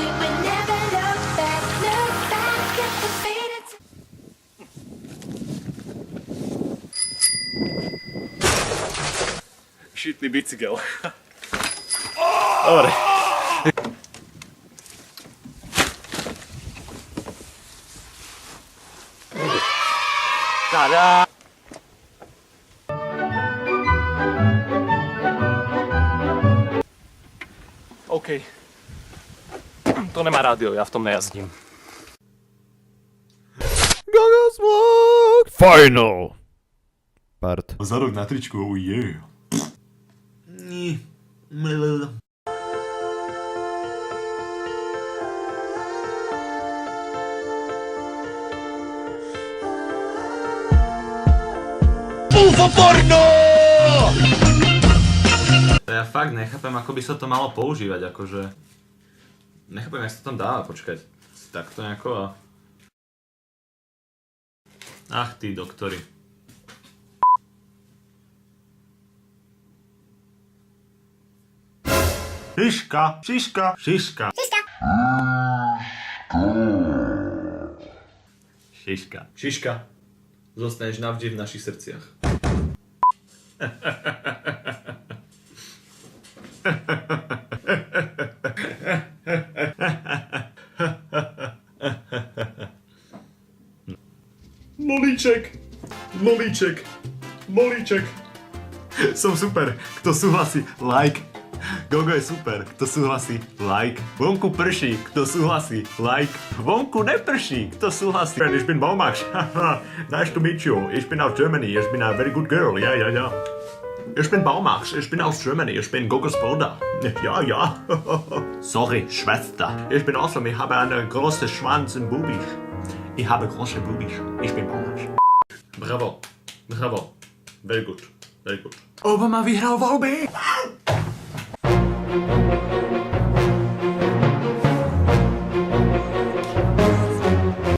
we would never look back at the faded Šitný bicykel. Dobre. Tada! OK. To nemá rádio, ja v tom nejazdím. Gaga Smoke Final part. Zadok na tričku, oh yeah. Ja fakt nechápem, ako by sa to malo používať, akože... Nechápem, jak sa to tam dáva, počkať. Takto nejako a... Ach ty doktori. Šiška, šiška, šiška. Šiška. Šiška. Zostaneš navždy v našich srdciach. Molíček, molíček, molíček. Som super, kto súhlasí, like. Gogo je super, kto súhlasí, like. Vonku prší, kto súhlasí, like. Vonku neprší, kto súhlasí. Ich bin Baumax, nice to meet you. Ich bin aus Germany, ich bin a very good girl, ja, ja, ja. Ich bin Baumax, ich bin aus Germany, ich bin Gogos Bruder. Ja, ja. Sorry, Schwester. Ich bin awesome, ich habe einen großen Schwanz und Bubis. Ich habe große Bubis. Ich bin Baumax. Bravo, bravo. Very good, very good. Obama vyhral voľby!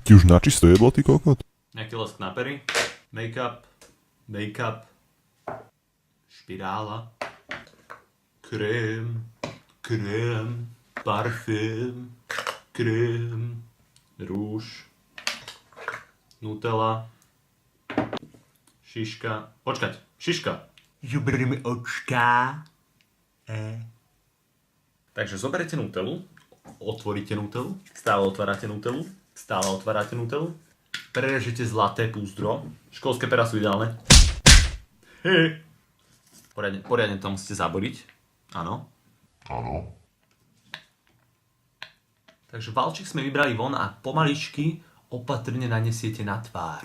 Ti už načisto jedlo, ty kokot? Nejaký lesk na pery, make-up, špirála, krém, parfém, krém, rúž, Nutella, šiška, počkať, šiška. Žubri mi očka. Takže zoberete Nutellu, otvoríte Nutellu, stále otvárate Nutellu, prerežete zlaté púzdro, školské pera sú ideálne. Poriadne to musíte zaboriť, áno. Áno. Takže valček sme vybrali von a pomaličky opatrne nanesiete na tvár.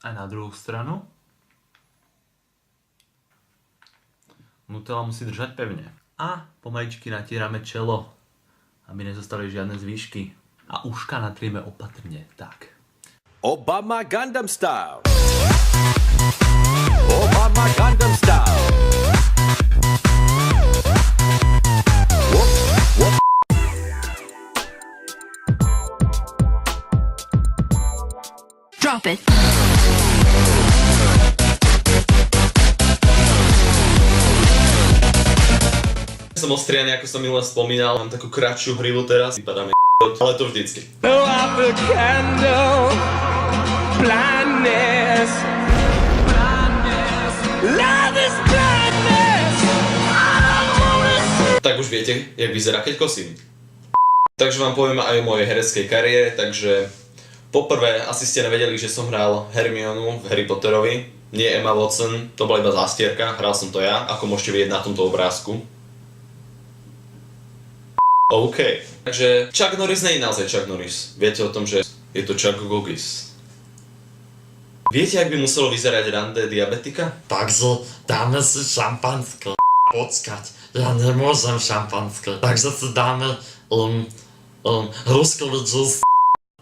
A na druhú stranu. Nutella musí držať pevne. A pomaličky natierame čelo, aby nezostali žiadne zvýšky. A uška natrieme opatrne, tak. Obama Gangnam Style. Obama Gangnam Style. Whoop, whoop. drop it. Som ostrianý, ako som minule spomínal, mám takú kratšiu hrilu teraz, vypadáme ale to vždycky. Tak už viete, jak vyzerá, keď kosím. Takže vám poviem aj o mojej hereckej kariére, takže poprvé asi ste nevedeli, že som hral Hermionu v Harry Potterovi, nie Emma Watson, to bola iba zástierka, hral som to ja, ako môžete vidieť na tomto obrázku. OK. Takže Chuck Norris nie je naozaj Chuck Norris. Viete o tom, že je to Chuck Gogis. Viete, jak by muselo vyzerať rande diabetika? Takže dáme si šampanské. Počkať, ja nemôžem šampanské. Takže si dáme hruškový džús.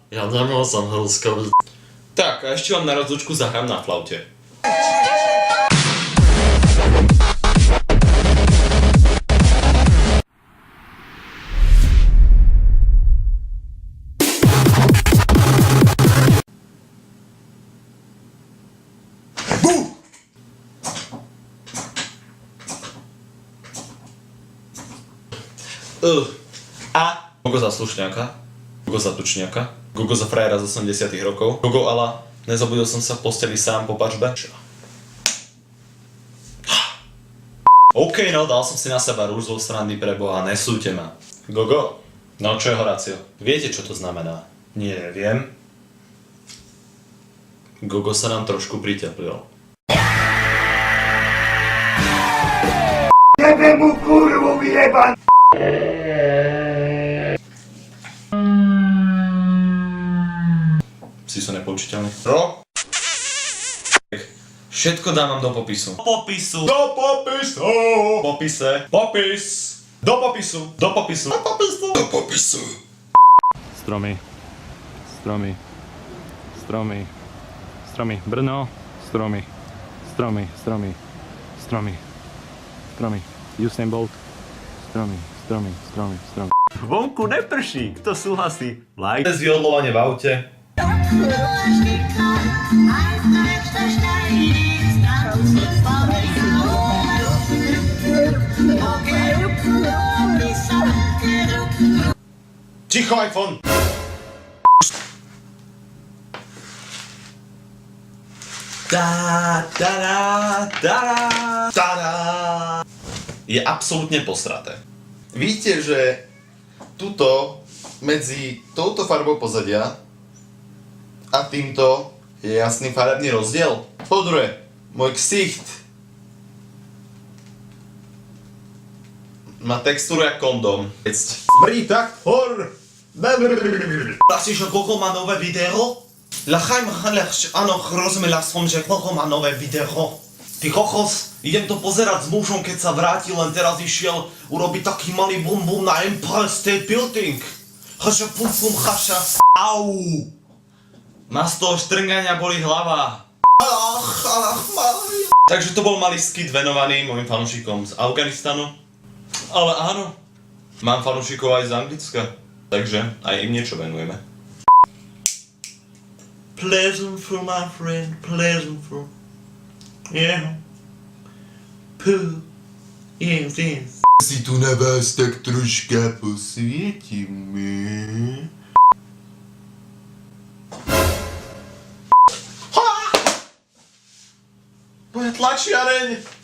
Ja nemôžem hruškový. Tak, a ešte vám na rozlúčku zahrám na flaute. A Gogo za slušňáka, Gogo za tučňáka, Gogo za frajera z 80 rokov, Gogo ala nezabudil som sa v posteli sám po pačbe. OK, no dal som si na seba rúž zo srandy pre Boha, nesúďte ma. Gogo, no čo je Horácio? Viete čo to znamená? Nie, neviem. Gogo sa nám trošku priteplil. Si sú nepoučiteľný. Ro? Všetko dávam do popisu. Do popisu. Do popisu. Popise. Popis. Do popisu. Do popisu. Do popisu. Do popisu. Stromy. Stromy. Stromy. Stromy. Brno. Stromy. Stromy. Stromy. Stromy. Stromy. Usain Bolt. Stromy. Stromy. Stromy. Stromy. Vonku neprší, kto súhlasí? Like. Zjodlovanie v aute. Ticho, iPhone! Je absolútne posraté. Víte, že tuto medzi touto farbou pozadia a týmto je jasný farebný rozdiel. Po druhé, môj ksicht má textúru jak kondom. Smrdí tak hor! Vlastne, že Gogo má nové video? Áno, rozumela som, že Gogo má nové video. Ty kokos, idem to pozerať s mužom, keď sa vrátil, len teraz išiel urobiť taký malý bum bum na Empire State Building. Chaša pum pum chaša. Au! Ma z toho štrngania boli hlava. Takže to bol malý skit venovaný mojim fanúšikom z Afganistanu. Ale áno, mám fanúšikov aj z Anglicka, takže aj im niečo venujeme. Pleasantful, my friend, pleasantful. Yeah. Puh. Yes, yes. Si tu na vás tak troška posvietime. Moja tlačiareň!